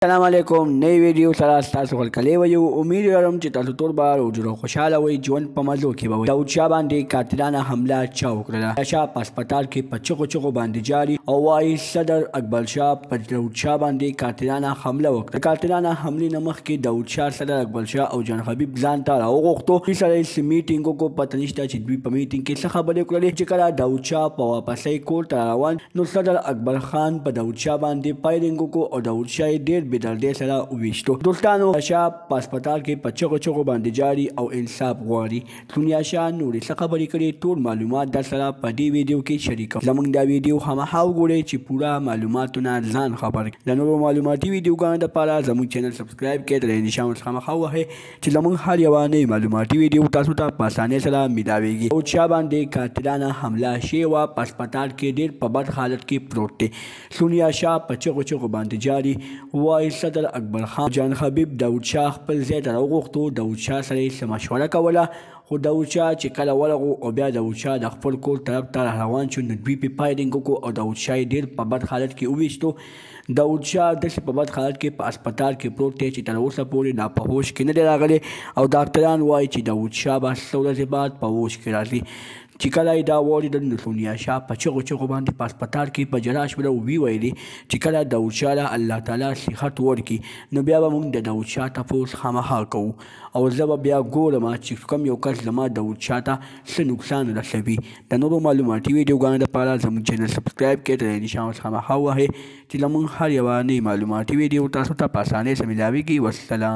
السلام علیکم نئی ویډیو سره تاسو ورکلې ویو امید لرم چې تاسو ټول به روزو خوشاله وئ ژوند په مزو کې به وئ داود شاه باندې قاتلانه حمله چا وکړله شاه په هسپتال کې په چغو چغو باندې جاري او وایي صدر اکبر شاه په داود شاه باندې قاتلانه حمله وکړه قاتلانه حملې نه مخکې داود شاه صدر اکبر شاه او جان حبیب ځان ته راوغوښتو دوی سره یې میټینګ وکړو پته نشته چې دوی په میټینګ کې څه خبرې وکړلې چې کله داود شاه په واپسۍ کور ته روان نو صدر اکبر خان په داود شاه باندې فایرینګ وکړو او داود شاه یې ډېر بېدردۍ سره وویشتو دوستانو شاه په هسپتال کې په چغو چغو باندې جاري او انصاف غواړي دنیا شاه نورې څه خبرې کړي ټول معلومات در سره په دې ویډیو کې شریکوم زموږ دا ویډیو خامخا وګورئ چې پوره معلوماتونه ځان خبر کړي د نورو معلوماتي ویډیوګانو دپاره زموږ چینل سبسکرایب کړئ د نشان ورڅخه خامخا ووهئ چې زموږ هر یوه نوې معلوماتي ویډیو تاسو ته په اسانۍ سره میلاویږي داود شاه باندې قاتلانه حمله شوې وه په هسپتال کې ډېر په بد حالت کې پروت دی سونیا شاه په چغو چغو باندې جاري وایي صدر اکبر خان جان حبیب داود شاه خپل ځای ته راوغوښتو داود شاه سره یې څه مشوره کوله خو داود شاه چې کله ورغو او بیا داود شاه د خپل کور طرف ته روان شو نو دوی پې فایرینګ وکړو او داود شاه یې ډېر په بد حالت کې وویشتو داود شاه داسې په بد حالت کې په هسپتال کې پروت دی چې تر اوسه پورې لا په هوش کې نه دی راغلی او ډاکټران وایي چې داود شاه به څه ورځې بعد په هوش کې راځي چې کله یې دا واورېدل نو سونیا شاه په چغو چغو باندې په هسپتال کې په جلا شوله وی ویلي چې کله داود شاه له الله تعالی صحت ورکړي نو بیا به موږ د داود شاه تپوس خامخا کوو او زه به بیا ګورم چې کوم یو کس زما داود شاه ته څه نقصان رسوي د نورو معلوماتي ویډیوګانو دپاره زموږ چینل سبسکرایب کړئ د نشان ورڅخه خامخا ووهئ چې زموږ هر یوه نوې معلوماتي ویډیو تاسو ته په اسانۍ سره میلاویږي والسلام